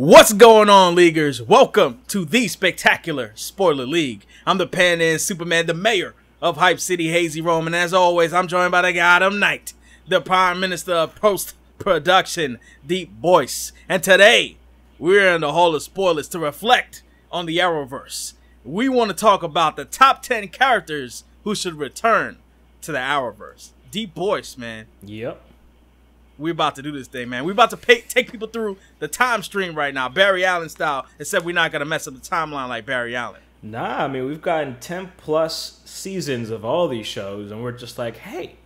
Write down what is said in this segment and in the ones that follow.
What's going on, Leaguers? Welcome to the Spectacular Spoiler League. I'm the Pan-Am Superman, the mayor of Hype City, Hazyrome, and as always, I'm joined by the Gotham Knight, the Prime Minister of Post-Production, Deepboyce. And today, we're in the Hall of Spoilers to reflect on the Arrowverse. We want to talk about the top 10 characters who should return to the Arrowverse. Deepboyce, man. Yep. We're about to do this thing, man. We're about to take people through the time stream right now, Barry Allen style, except we're not going to mess up the timeline like Barry Allen. Nah, I mean, we've gotten 10 plus seasons of all these shows, and we're just like, hey,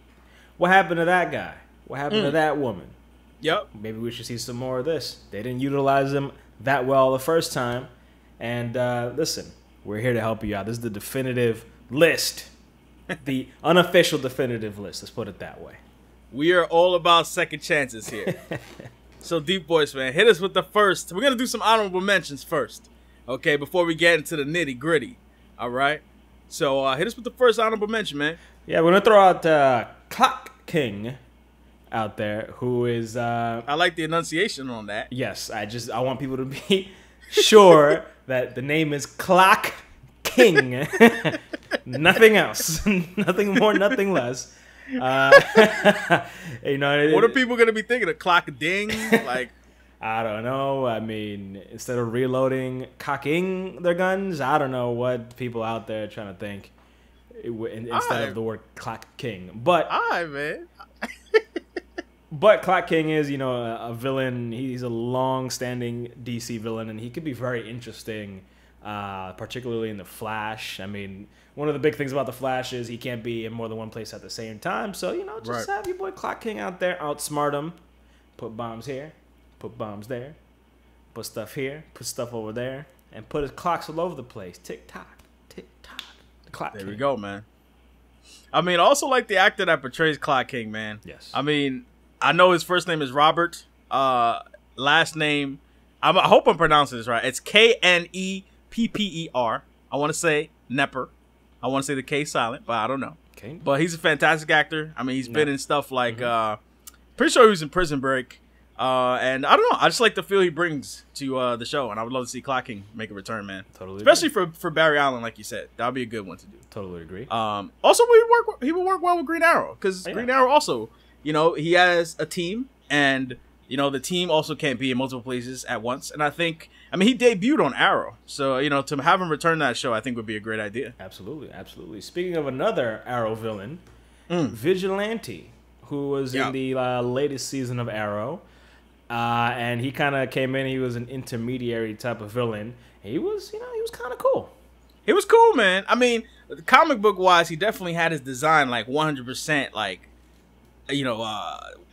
what happened to that guy? What happened to that woman? Yep. Maybe we should see some more of this. They didn't utilize them that well the first time. And listen, we're here to help you out. This is the definitive list. The unofficial definitive list. Let's put it that way. We are all about second chances here. So, Deepboyce, man, hit us with the first. We're going to do some honorable mentions first, okay, before we get into the nitty-gritty, all right? So, hit us with the first honorable mention, man. Yeah, we're going to throw out Clock King out there, who is... I like the enunciation on that. Yes, I want people to be sure that the name is Clock King. Nothing else. Nothing more, nothing less. You know, what are people gonna be thinking? A clock ding? Like, I don't know. I mean, instead of reloading, cocking their guns, I don't know what people out there are trying to think instead of the word Clock King. But man. But Clock King is, you know, a villain. He's a long-standing DC villain, and he could be very interesting, particularly in The Flash. I mean, one of the big things about The Flash is he can't be in more than one place at the same time. So, you know, just have your boy Clock King out there, outsmart him, put bombs here, put bombs there, put stuff here, put stuff over there, and put his clocks all over the place. Tick-tock, tick-tock. Clock King. There we go, man. I mean, I also like the actor that portrays Clock King, man. Yes. I mean, I know his first name is Robert. Last name, I hope I'm pronouncing this right. It's Knepper. I want to say Nepper. I want to say the K silent, but I don't know. Okay. But he's a fantastic actor. I mean, he's been in stuff like, pretty sure he was in Prison Break. And I don't know. I just like the feel he brings to the show. And I would love to see Clock King make a return, man. Totally. Especially for Barry Allen, like you said. That would be a good one to do. Totally agree. Also, he would work well with Green Arrow. Because Green Arrow also, you know, he has a team. And, you know, the team also can't be in multiple places at once. And I mean, he debuted on Arrow. So, you know, to have him return to that show, I think would be a great idea. Absolutely, absolutely. Speaking of another Arrow villain, Vigilante, who was in the latest season of Arrow. And he kind of came in, he was an intermediary type of villain. He was, you know, he was kind of cool. He was cool, man. I mean, comic book-wise, he definitely had his design, like, 100%, like, you know,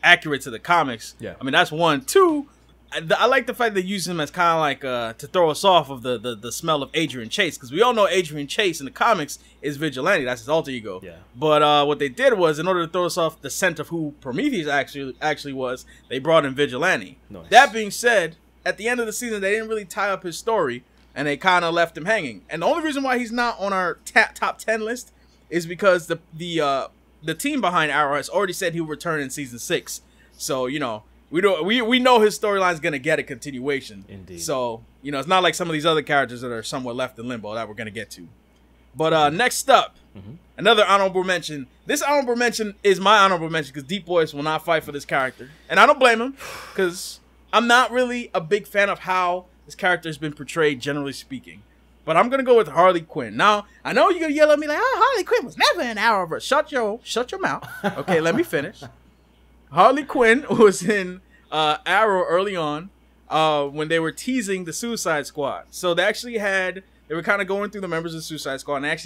accurate to the comics. Yeah. I mean, that's one. Two, I like the fact they use him as kind of like to throw us off of the smell of Adrian Chase, because we all know Adrian Chase in the comics is Vigilante. That's his alter ego. Yeah. But what they did was, in order to throw us off the scent of who Prometheus actually was, they brought in Vigilante. Nice. That being said, at the end of the season, they didn't really tie up his story, and they kind of left him hanging. And the only reason why he's not on our top 10 list is because the team behind Arrow has already said he'll return in season 6. So, you know, we know his storyline's gonna get a continuation. Indeed. So, you know, it's not like some of these other characters that are somewhat left in limbo that we're gonna get to. But next up, another honorable mention. This honorable mention is my honorable mention because Deepboyce will not fight for this character, and I don't blame him because I'm not really a big fan of how this character has been portrayed, generally speaking. But I'm gonna go with Harley Quinn. Now, I know you're gonna yell at me like, "Oh, Harley Quinn was never in Arrowverse." Shut your mouth. Okay, let me finish. Harley Quinn was in Arrow early on when they were teasing the Suicide Squad. So they were kind of going through the members of the Suicide Squad, and they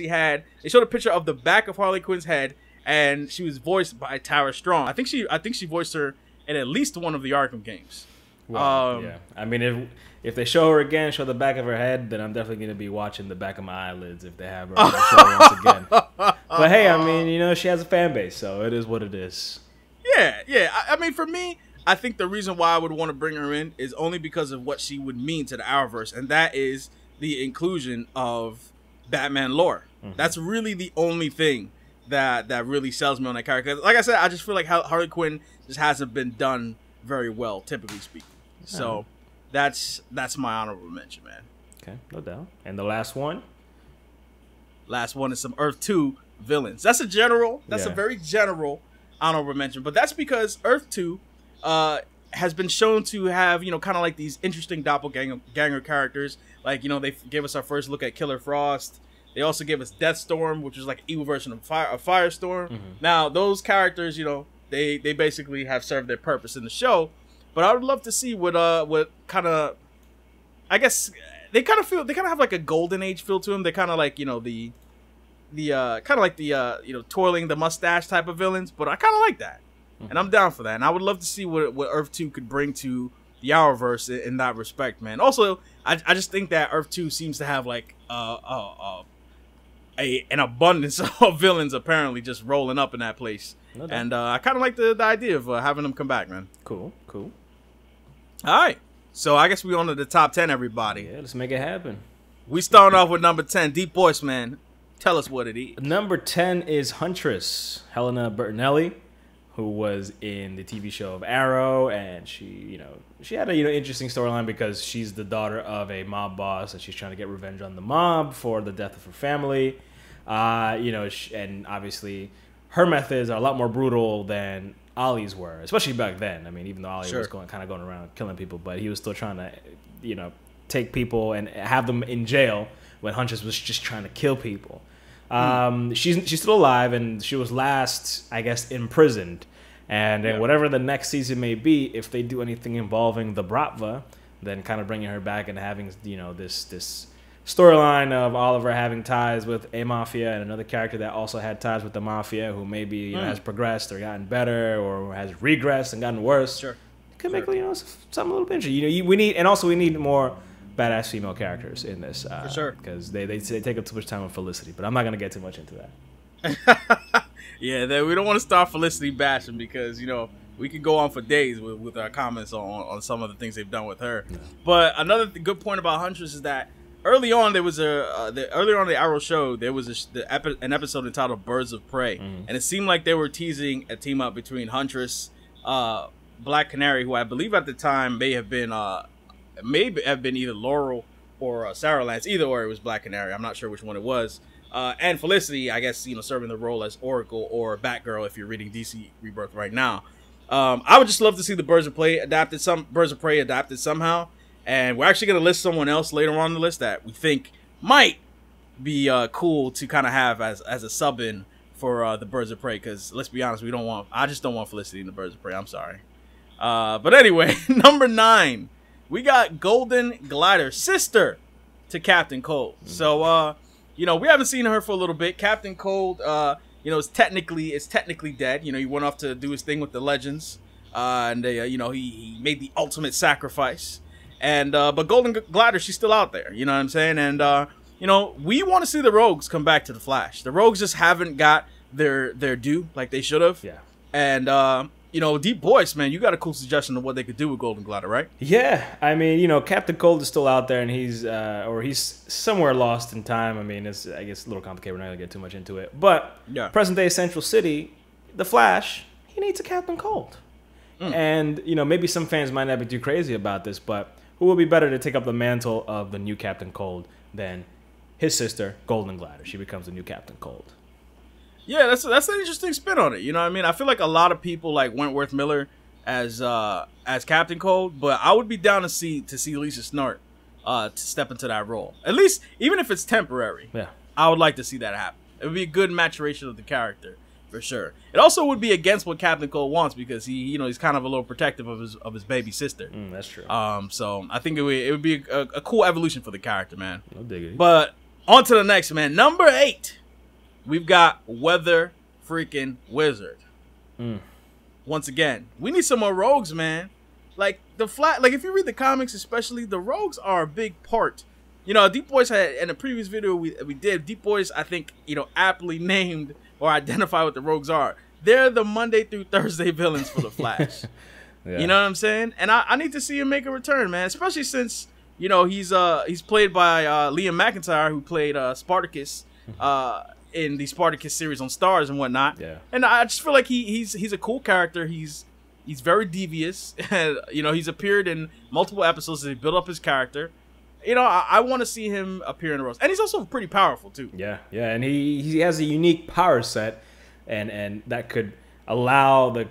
showed a picture of the back of Harley Quinn's head, and she was voiced by Tara Strong. I think she voiced her in at least one of the Arkham games. Well, yeah. I mean, if they show her again, show the back of her head, then I'm definitely going to be watching the back of my eyelids if they have her on the show once again. But hey, I mean, you know, she has a fan base, so it is what it is. Yeah. I mean, for me, I think the reason why I would want to bring her in is only because of what she would mean to the Arrowverse, and that is the inclusion of Batman lore. That's really the only thing that really sells me on that character. Like I said, I just feel like Harley Quinn just hasn't been done very well, typically speaking. So, that's my honorable mention, man. Okay, no doubt. And the last one? Last one is some Earth 2 villains. That's a very general honorable mention, but that's because Earth 2 has been shown to have, you know, kind of like these interesting doppelganger characters. Like, you know, they gave us our first look at Killer Frost. They also gave us Deathstorm, which is like an evil version of Firestorm. Mm-hmm. Now, those characters, you know, they basically have served their purpose in the show. But I would love to see what kind of, I guess they kind of have like a golden age feel to them. They're kind of like, you know, the kind of like the you know, twirling the mustache type of villains. But I kind of like that, and I'm down for that. And I would love to see what Earth 2 could bring to the Arrowverse in that respect, man. Also, I just think that Earth 2 seems to have like an abundance of villains apparently just rolling up in that place. And I kind of like the idea of having them come back, man. Cool. All right. So I guess we on to the top 10, everybody. Yeah, let's make it happen. We starting off with number 10, Deepboyce, man. Tell us what it is. Number 10 is Huntress, Helena Bertinelli, who was in the TV show of Arrow, and she had a interesting storyline because she's the daughter of a mob boss, and she's trying to get revenge on the mob for the death of her family. And obviously her methods are a lot more brutal than Ollie's were, especially back then. I mean, even though Ollie was going around killing people, but he was still trying to, take people and have them in jail when Huntress was just trying to kill people. She's still alive, and she was last, I guess, imprisoned. And whatever the next season may be, if they do anything involving the Bratva, then kind of bringing her back and having, this storyline of Oliver having ties with a mafia and another character that also had ties with the mafia who maybe has progressed or gotten better or has regressed and gotten worse. Sure. Could make something a little bit interesting. We need more badass female characters in this. For sure. Because they take up too much time with Felicity, but I'm not going to get too much into that. Yeah, we don't want to start Felicity bashing because, we could go on for days with our comments on some of the things they've done with her. Yeah. But another good point about Huntress is that early on there was earlier on the Arrow show there was an episode entitled Birds of Prey, and it seemed like they were teasing a team up between Huntress, Black Canary, who I believe at the time may have been either Laurel or Sarah Lance. Either or, it was Black Canary. I'm not sure which one it was. And Felicity, I guess, serving the role as Oracle or Batgirl if you're reading DC Rebirth right now. I would just love to see the Birds of Prey adapted somehow. And we're actually going to list someone else later on the list that we think might be cool to kind of have as a sub-in for the Birds of Prey. Because let's be honest, I just don't want Felicity in the Birds of Prey. I'm sorry. But anyway, number 9, we got Golden Glider, sister to Captain Cold. So, we haven't seen her for a little bit. Captain Cold, is technically dead. He went off to do his thing with the Legends. And he made the ultimate sacrifice. And but Golden Glider, she's still out there. You know what I'm saying? And we want to see the Rogues come back to the Flash. The Rogues just haven't got their due like they should have. Yeah. And Deepboyce, man, you got a cool suggestion of what they could do with Golden Glider, right? Yeah. I mean, Captain Cold is still out there, and he's somewhere lost in time. I mean, it's, I guess, a little complicated. We're not gonna get too much into it. But present day Central City, the Flash, he needs a Captain Cold. And maybe some fans might not be too crazy about this, but who will be better to take up the mantle of the new Captain Cold than his sister, Golden Glider? She becomes the new Captain Cold. Yeah, that's an interesting spin on it. You know what I mean? I feel like a lot of people like Wentworth Miller as Captain Cold, but I would be down to see Lisa Snart to step into that role. At least, even if it's temporary. Yeah. I would like to see that happen. It would be a good maturation of the character. For sure. It also would be against what Captain Cold wants because he's kind of a little protective of his baby sister. That's true. So I think it would be a cool evolution for the character, man. No diggity. But on to the next, man. Number 8, we've got Weather freaking Wizard. Once again, we need some more Rogues, man. Like if you read the comics, especially, the Rogues are a big part. Deepboyce had in a previous video we did. Deepboyce, I think, aptly named or identify what the Rogues are. They're the Monday through Thursday villains for the Flash. Yeah. You know what I'm saying? And I need to see him make a return, man. Especially since he's played by Liam McIntyre, who played Spartacus in the Spartacus series on Stars and whatnot. Yeah. And I just feel like he's a cool character. He's He's very devious. You know, he's appeared in multiple episodes to build up his character. You know, I want to see him appear in the roast. And he's also pretty powerful, too. Yeah, yeah. And he has a unique power set, and that could allow the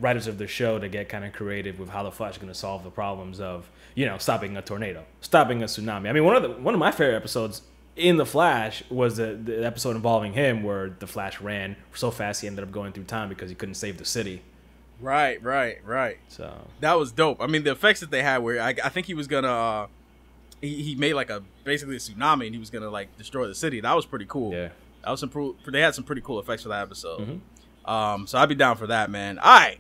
writers of the show to get kind of creative with how the Flash is going to solve the problems of, you know, stopping a tornado, stopping a tsunami. I mean, one of my favorite episodes in the Flash was the episode involving him, where the Flash ran so fast he ended up going through time because he couldn't save the city. Right. So that was dope. I mean, the effects that they had, where I think he was gonna he made like basically a tsunami, and he was gonna like destroy the city. That was pretty cool. yeah. That was they had some pretty cool effects for that episode. So I'd be down for that, man. All right,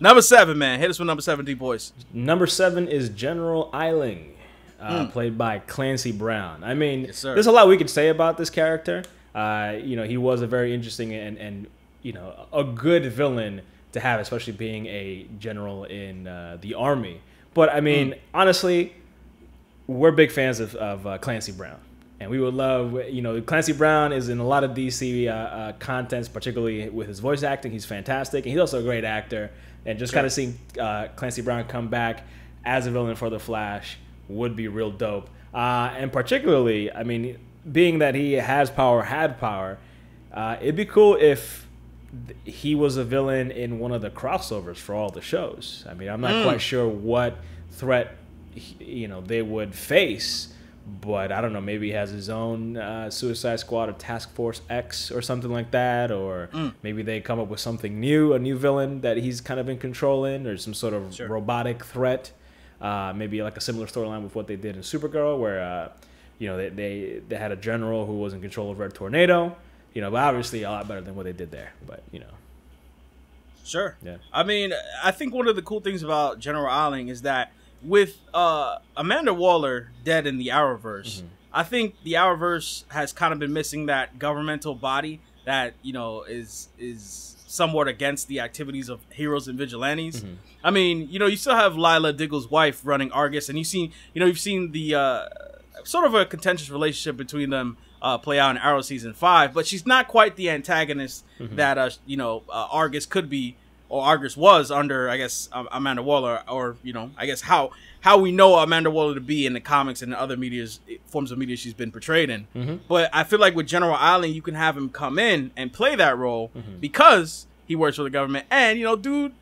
number 7, man. Hit us with number 7, Deepboyce. Number 7 is General Eiling, played by Clancy Brown. I mean, Yes, sir. there's a lot we could say about this character. You know, he was a very interesting and you know, a good villain to have, especially being a general in the army. But I mean, honestly, we're big fans of Clancy Brown. And we would love, you know, Clancy Brown is in a lot of DC contents, particularly with his voice acting. He's fantastic. And he's also a great actor. And just kind of seeing Clancy Brown come back as a villain for The Flash would be real dope. And particularly, I mean, being that he had power, it'd be cool if he was a villain in one of the crossovers for all the shows. I mean, I'm not quite sure what threat, you know, they would face. But I don't know, maybe he has his own Suicide Squad or Task Force X or something like that. Or maybe they come up with something new, a new villain that he's kind of in control in, or some sort of robotic threat. Maybe like a similar storyline with what they did in Supergirl, where, you know, they had a general who was in control of Red Tornado. You know, but obviously a lot better than what they did there. But, you know. Sure. Yeah. I mean, I think one of the cool things about General Eiling is that with Amanda Waller dead in the Arrowverse, I think the Arrowverse has kind of been missing that governmental body that, you know, is somewhat against the activities of heroes and vigilantes. I mean, you know, you still have Lila Diggle's wife running Argus, and you've seen the sort of a contentious relationship between them play out in Arrow season 5, but she's not quite the antagonist that you know, Argus could be, or Argus was under, I guess, Amanda Waller, or, you know, I guess how we know Amanda Waller to be in the comics and other forms of media she's been portrayed in. But I feel like with General Eiling, you can have him come in and play that role because he works for the government. And, you know, dude,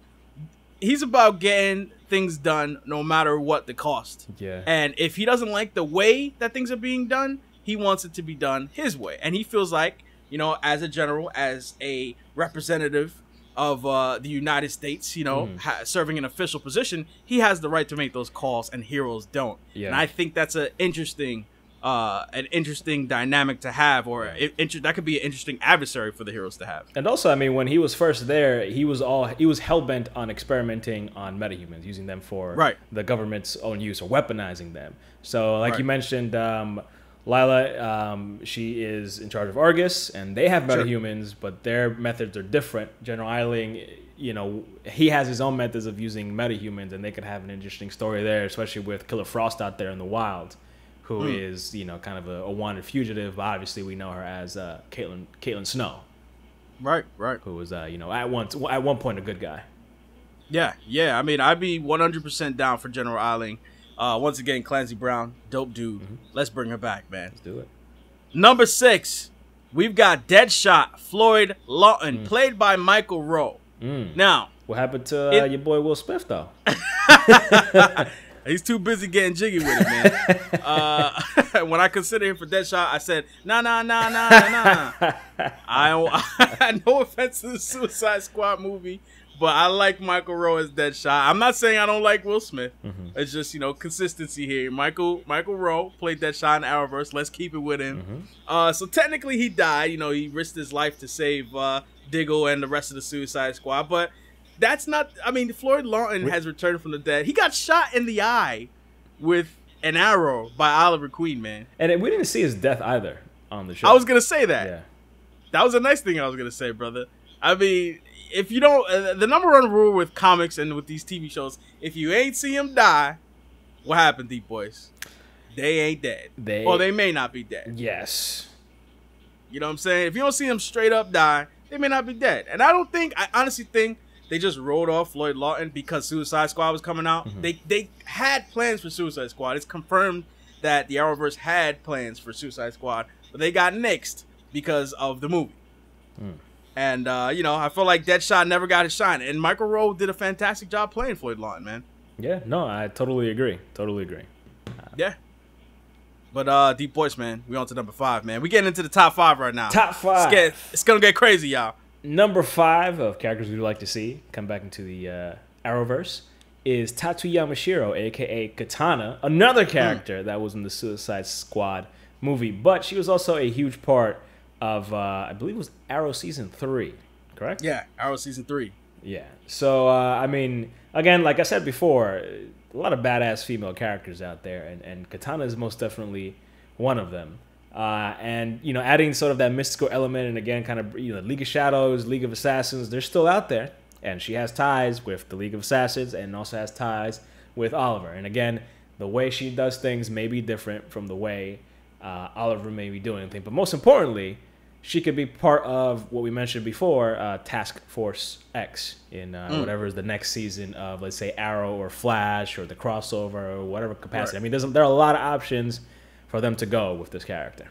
he's about getting things done no matter what the cost. Yeah. And if he doesn't like the way that things are being done, he wants it to be done his way. And he feels like, you know, as a general, as a representative of the United States, you know, serving an official position, he has the right to make those calls, and heroes don't. Yeah. And I think that's an interesting dynamic to have, or that could be an interesting adversary for the heroes to have. And also, I mean, when he was first there, he was hell-bent on experimenting on metahumans, using them for the government's own use, or weaponizing them. So, like you mentioned, Lila, she is in charge of Argus, and they have metahumans, but their methods are different. General Eiling, you know, he has his own methods of using metahumans, and they could have an interesting story there, especially with Killer Frost out there in the wild, who is, you know, kind of a wanted fugitive. But obviously, we know her as Caitlin Snow. Right. Who was, you know, at one point a good guy. Yeah. I mean, I'd be 100% down for General Eiling. Once again, Clancy Brown, dope dude. Let's bring her back, man. Let's do it. Number 6, we've got Deadshot, Floyd Lawton, played by Michael Rowe. Now, what happened to your boy Will Smith, though? He's too busy getting jiggy with it, man. When I considered him for Deadshot, I said, nah. No offense to the Suicide Squad movie, but I like Michael Rowe as Deadshot. I'm not saying I don't like Will Smith. It's just, you know, consistency here. Michael Rowe played Deadshot in Arrowverse. Let's keep it with him. So technically he died. You know, he risked his life to save Diggle and the rest of the Suicide Squad. But that's not... I mean, Floyd Lawton has returned from the dead. He got shot in the eye with an arrow by Oliver Queen, man. And we didn't see his death either on the show. I was going to say that. Yeah. That was the next thing I was going to say, brother. I mean... If you don't, the number one rule with comics and with these TV shows, if you ain't see him die, what happened, Deepboyce? They ain't dead. Or they may not be dead. Yes. You know what I'm saying? If you don't see them straight up die, they may not be dead. And I honestly think they just wrote off Lloyd Lawton because Suicide Squad was coming out. They had plans for Suicide Squad. It's confirmed that the Arrowverse had plans for Suicide Squad, but they got nixed because of the movie. And, you know, I feel like Deadshot never got his shine. And Michael Rowe did a fantastic job playing Floyd Lawton, man. Yeah, no, I totally agree. Yeah. But Deepboyce, man, we on to number 5, man. We getting into the top 5 right now. Top 5. It's gonna get crazy, y'all. Number 5 of characters we'd like to see come back into the Arrowverse is Tatu Yamashiro, a.k.a. Katana, another character that was in the Suicide Squad movie. But she was also a huge part of, I believe it was Arrow Season 3, correct? Yeah, Arrow Season 3. Yeah. So, I mean, again, like I said before, a lot of badass female characters out there, and Katana is most definitely one of them. And, you know, adding sort of that mystical element, and again, kind of, you know, League of Shadows, League of Assassins, they're still out there. And she has ties with the League of Assassins and also has ties with Oliver. And again, the way she does things may be different from the way Oliver may be doing things. But most importantly, she could be part of what we mentioned before, Task Force X in whatever is the next season of, let's say, Arrow or Flash or the crossover or whatever capacity. Right. I mean, there are a lot of options for them to go with this character.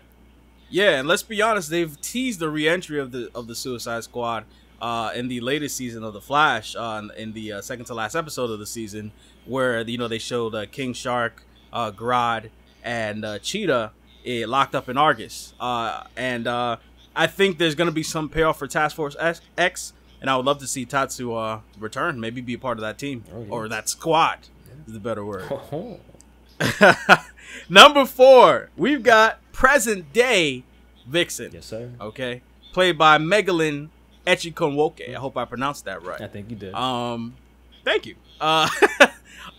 Yeah, and let's be honest, they've teased the re-entry of the Suicide Squad in the latest season of The Flash, in the second to last episode of the season, where, you know, they showed King Shark, Grodd, and Cheetah locked up in Argus. I think there's going to be some payoff for Task Force X, and I would love to see Tatsu return, maybe be a part of that team, or that squad, is the better word. Number 4, we've got present-day Vixen. Yes, sir. Okay, played by Megalyn Echikunwoke. I hope I pronounced that right. I think you did. Thank you. I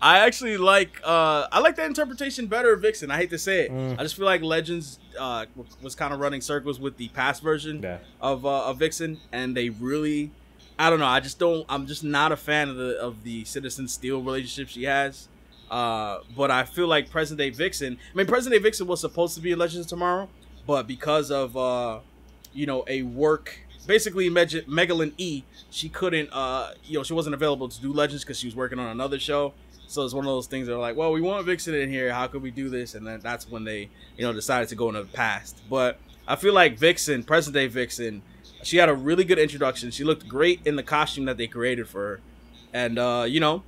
actually like that interpretation better of Vixen. I hate to say it. I just feel like Legends was kind of running circles with the past version of Vixen, and they really, I don't know. I'm just not a fan of the Citizen Steel relationship she has. But I feel like present day Vixen. I mean, present day Vixen was supposed to be in Legends of Tomorrow, but because of you know, a work. Basically, Megalyn E, she couldn't, you know, she wasn't available to do Legends because she was working on another show. So it's one of those things that are like, well, we want Vixen in here. How could we do this? And then that's when they, you know, decided to go into the past. But I feel like Vixen, present-day Vixen, she had a really good introduction. She looked great in the costume that they created for her. And, you know,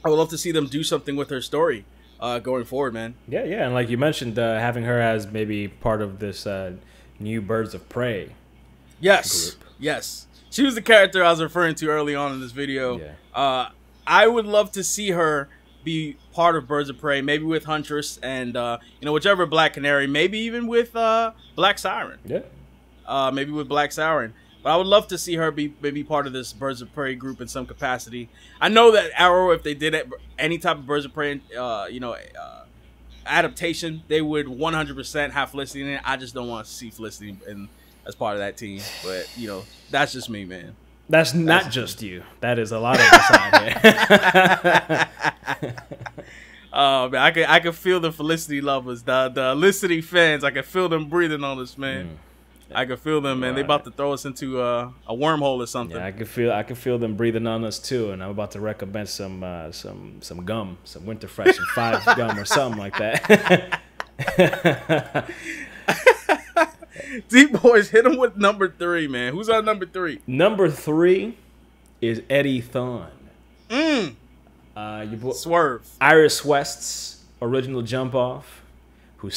I would love to see them do something with her story going forward, man. Yeah, and like you mentioned, having her as maybe part of this new Birds of Prey. Yes, group. Yes. She was the character I was referring to early on in this video. Yeah. I would love to see her be part of Birds of Prey, maybe with Huntress and, you know, whichever Black Canary, maybe even with Black Siren. Yeah. Maybe with Black Siren. But I would love to see her be maybe part of this Birds of Prey group in some capacity. I know that Arrow, if they did any type of Birds of Prey, you know, adaptation, they would 100% have Felicity in it. I just don't want to see Felicity as part of that team. But, you know, that's just me, man. That's not just you. That is a lot of us out there. Oh, man, I can feel the Felicity lovers, the Felicity fans. I can feel them breathing on us, man. I can feel them, man. They about to throw us into a wormhole or something. Yeah, I can feel them breathing on us too. And I'm about to recommend some gum, some Winter Fresh and 5 gum or something like that. Deepboyce, hit him with number 3, man. Who's on number 3? Number 3 is Eddie Thawne. Your boy, Swerve. Iris West's original jump off, who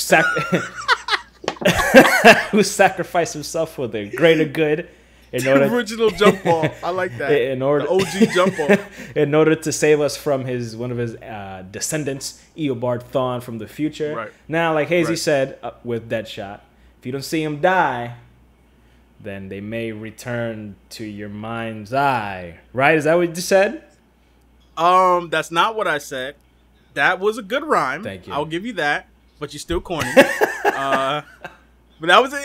sacrificed himself for the greater good. The original jump off. I like that. The OG jump off. In order to save us from one of his descendants, Eobard Thawne from the future. Right. Now, like Hazy said with Deadshot, if you don't see him die, then they may return to your mind's eye. Right? Is that what you said? That's not what I said. That was a good rhyme. Thank you. I'll give you that. But you're still corny. But that was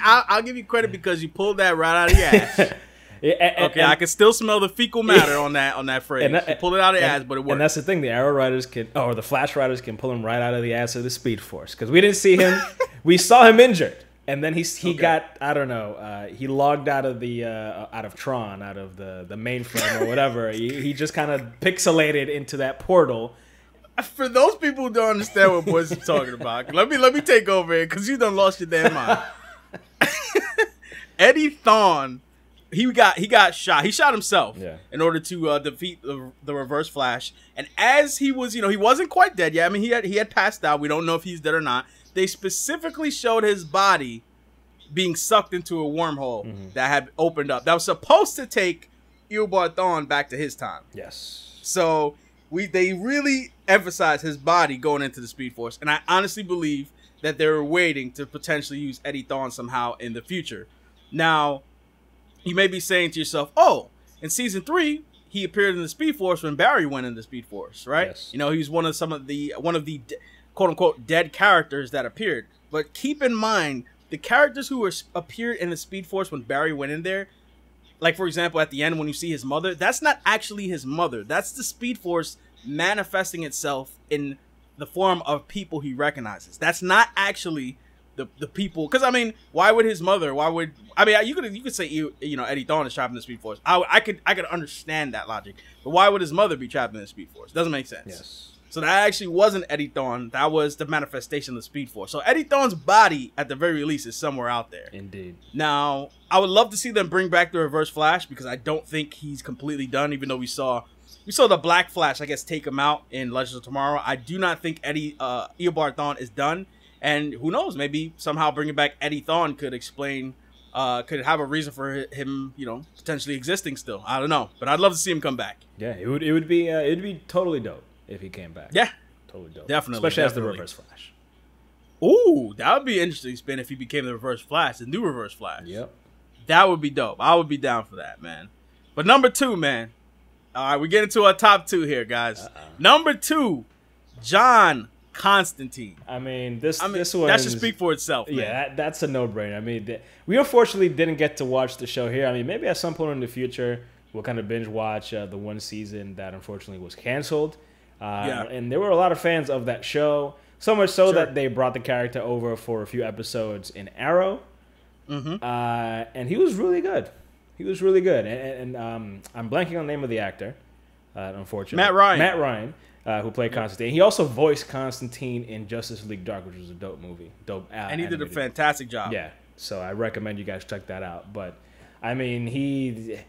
I'll give you credit because you pulled that right out of your ass. Okay, I can still smell the fecal matter on that phrase. You pulled it out of the ass, but it worked. And that's the thing: the Arrow Riders or the Flash Riders can pull him right out of the ass of the Speed Force because we didn't see him. We saw him injured. And then he got, I don't know, he logged out of the out of Tron, out of the mainframe or whatever. He just kind of pixelated into that portal. For those people who don't understand what Boyce is talking about, let me take over here because you done lost your damn mind. Eddie Thawne, he got shot. He shot himself in order to defeat the Reverse Flash. And as he was, he wasn't quite dead yet. I mean, he had passed out. We don't know if he's dead or not. They specifically showed his body being sucked into a wormhole that had opened up. That was supposed to take Eobard Thawne back to his time. Yes. So they really emphasized his body going into the Speed Force. And I honestly believe that they were waiting to potentially use Eddie Thawne somehow in the future. Now, you may be saying to yourself, oh, in season 3, he appeared in the Speed Force when Barry went in the Speed Force, right? Yes. He was one of the quote-unquote dead characters that appeared. But keep in mind, the characters who appeared in the Speed Force when Barry went in there, like, for example, at the end when you see his mother, that's not actually his mother. That's the Speed Force manifesting itself in the form of people he recognizes. That's not actually the people. Because, I mean, why would his mother, you could say, Eddie Thawne is trapped in the Speed Force. I could understand that logic. But why would his mother be trapped in the Speed Force? Doesn't make sense. Yes. So that actually wasn't Eddie Thawne. That was the manifestation of the Speed Force. So Eddie Thawne's body, at the very least, is somewhere out there. Indeed. Now, I would love to see them bring back the Reverse Flash because I don't think he's completely done, even though we saw the Black Flash, I guess, take him out in Legends of Tomorrow. I do not think Eobard Thawne is done. And who knows, maybe somehow bringing back Eddie Thawne could explain, could have a reason for him, potentially existing still. I don't know. But I'd love to see him come back. Yeah, it would be totally dope if he came back. Yeah. Totally dope. Definitely. Especially as the Reverse Flash. Ooh, that would be an interesting spin if he became the Reverse Flash, the new Reverse Flash. Yep. That would be dope. I would be down for that, man. But number 2, man. All right, we get into our top 2 here, guys. Number 2, John Constantine. I mean, this one, that should speak for itself, man. Yeah, that's a no-brainer. I mean, we unfortunately didn't get to watch the show here. I mean, maybe at some point in the future, we'll kind of binge watch the one season that unfortunately was canceled. And there were a lot of fans of that show, so much so that they brought the character over for a few episodes in Arrow. And he was really good. He was really good. And I'm blanking on the name of the actor, unfortunately. Matt Ryan, who played Constantine. He also voiced Constantine in Justice League Dark, which was a dope movie. And he did a fantastic job. Yeah, so I recommend you guys check that out. But, I mean, he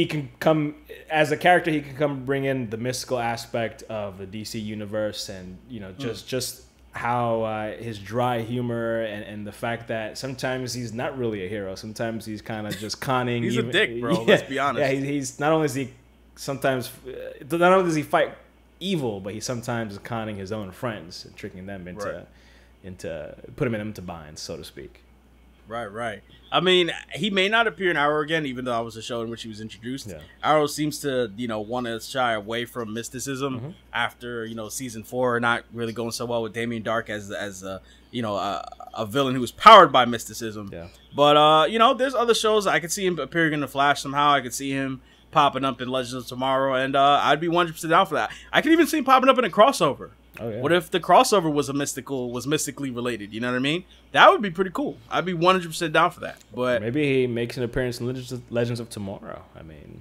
can come, as a character, he can come bring in the mystical aspect of the DC universe and, just how his dry humor and the fact that sometimes he's not really a hero. Sometimes he's kind of just conning. He's a dick, bro. Let's be honest. Yeah, he's not only does he fight evil, but he sometimes is conning his own friends and tricking them into putting them into binds, so to speak. Right. I mean, he may not appear in Arrow again, even though that was a show in which he was introduced. Yeah. Arrow seems to, want to shy away from mysticism after, season 4 not really going so well with Damien Dark as a villain who was powered by mysticism. Yeah. But, there's other shows. I could see him appearing in The Flash somehow. I could see him popping up in Legends of Tomorrow, and I'd be 100% down for that. I could even see him popping up in a crossover. Oh, yeah. What if the crossover was mystically related? You know what I mean? That would be pretty cool. I'd be 100% down for that. But maybe he makes an appearance in Legends of Tomorrow. I mean,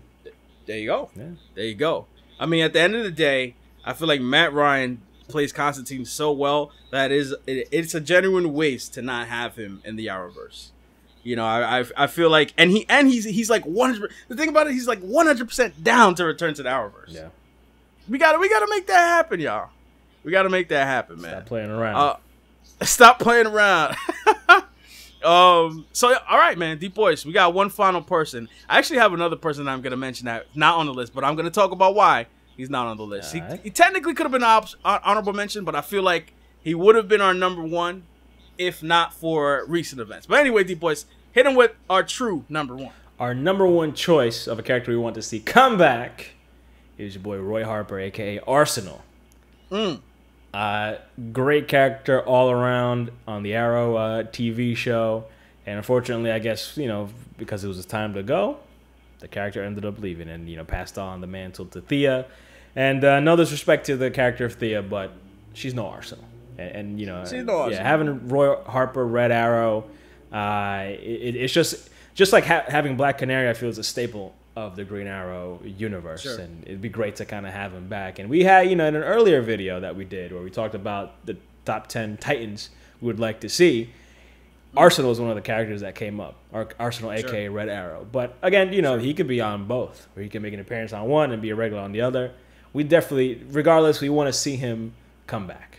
there you go. Yeah. There you go. I mean, at the end of the day, I feel like Matt Ryan plays Constantine so well that it's a genuine waste to not have him in the Arrowverse. I feel like, and he's like 100. The thing about it, he's like 100% down to return to the Arrowverse. Yeah, we gotta make that happen, y'all. We gotta make that happen, man. Stop playing around. Stop playing around. So all right, man. Deepboyce, we got one final person. I actually have another person that I'm gonna mention that not on the list, but I'm gonna talk about why he's not on the list. He technically could have been an honorable mention, but I feel like he would have been our number 1 if not for recent events. But anyway, Deepboyce, hit him with our true number 1. Our number 1 choice of a character we want to see come back is your boy Roy Harper, aka Arsenal. Great character all around on the Arrow TV show, and unfortunately, I guess because it was his time to go, the character ended up leaving and passed on the mantle to Thea. And no disrespect to the character of Thea, but she's no Arsenal. and you know, She's awesome. Yeah, having Roy Harper, Red Arrow, it's just like having Black Canary. I feel is a staple of the Green Arrow universe, Sure. and it'd be great to kind of have him back. And we had, you know, in an earlier video that we did where we talked about the top 10 Titans we would like to see, Arsenal was one of the characters that came up. Arsenal, Sure. aka Red Arrow. But again, you know, he could be on both, or he can make an appearance on one and be a regular on the other. We definitely, regardless, we want to see him come back.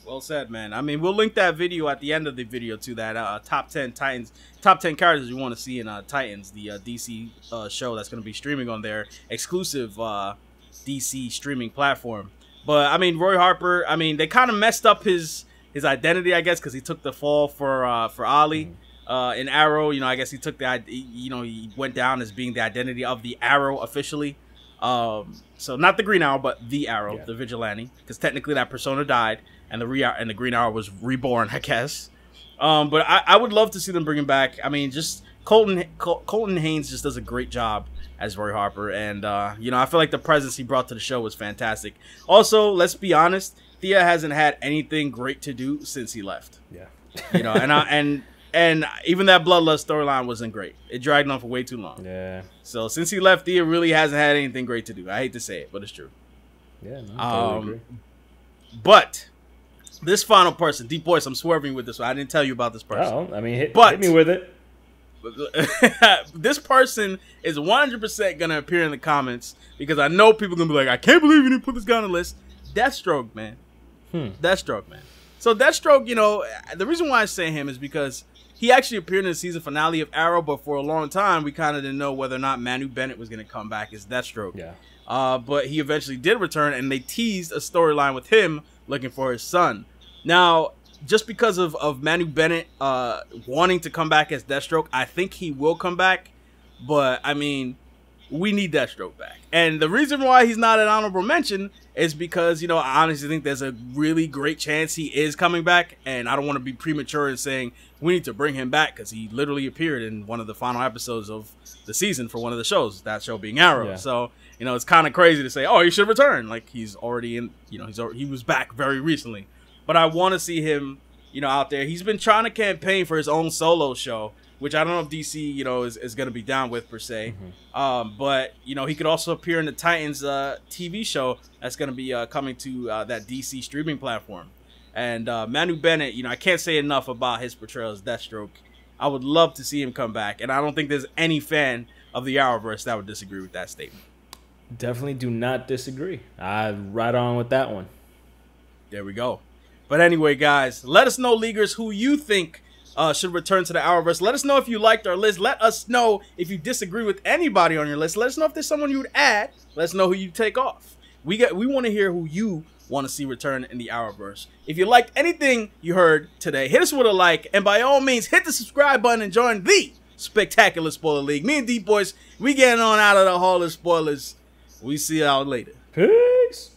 Well said, man. I mean, we'll link that video at the end of the video to that top 10 Titans, top 10 characters you want to see in Titans, the DC show that's going to be streaming on their exclusive DC streaming platform. But I mean, Roy Harper, I mean, they kind of messed up his identity, I guess, because he took the fall for Ollie in Arrow. You know, I guess he took he went down as being the identity of the Arrow officially. So not the Green Arrow, but the Arrow, the vigilante, because technically that persona died and the Green Arrow was reborn, I guess. But I would love to see them bring him back. I mean, just Colton Haynes just does a great job as Roy Harper, and you know, I feel like the presence he brought to the show was fantastic. Also, let's be honest, Thea hasn't had anything great to do since he left. Yeah, you know, and even that Bloodlust storyline wasn't great. It dragged on for way too long. Yeah. So since he left, Thea really hasn't had anything great to do. I hate to say it, but it's true. Yeah, no, I totally agree. But this final person, Deepboyce, I'm swerving with this one. I didn't tell you about this person. Oh, I mean, hit me with it. This person is 100% going to appear in the comments because I know people are going to be like, I can't believe you didn't put this guy on the list. Deathstroke, man. Deathstroke, man. So Deathstroke, you know, the reason why I say him is because he actually appeared in the season finale of Arrow, but for a long time, we kind of didn't know whether or not Manu Bennett was going to come back as Deathstroke. Yeah. But he eventually did return, and they teased a storyline with him looking for his son. Now, just because of Manu Bennett wanting to come back as Deathstroke, I think he will come back. But, I mean, we need Deathstroke back. And the reason why he's not an honorable mention is because, you know, I honestly think there's a really great chance he is coming back. And I don't want to be premature in saying we need to bring him back because he literally appeared in one of the final episodes of the season for one of the shows, that show being Arrow. Yeah. So, you know, it's kind of crazy to say, oh, he should return. Like, he's already in, you know, he was back very recently. But I want to see him, you know, out there. He's been trying to campaign for his own solo show, which I don't know if DC, you know, is going to be down with per se. But, you know, he could also appear in the Titans TV show that's going to be coming to that DC streaming platform. And Manu Bennett, you know, I can't say enough about his portrayal as Deathstroke. I would love to see him come back. And I don't think there's any fan of the Arrowverse that would disagree with that statement. Definitely do not disagree. I'm right on with that one. There we go. But anyway, guys, let us know, Leaguers, who you think should return to the Arrowverse. Let us know if you liked our list. Let us know if you disagree with anybody on your list. Let us know if there's someone you would add. Let us know who you take off. We want to hear who you want to see return in the Arrowverse. If you liked anything you heard today, hit us with a like. And by all means, hit the subscribe button and join the Spectacular Spoiler League. Me and Deepboyce, we getting on out of the Hall of Spoilers. We see y'all later. Peace.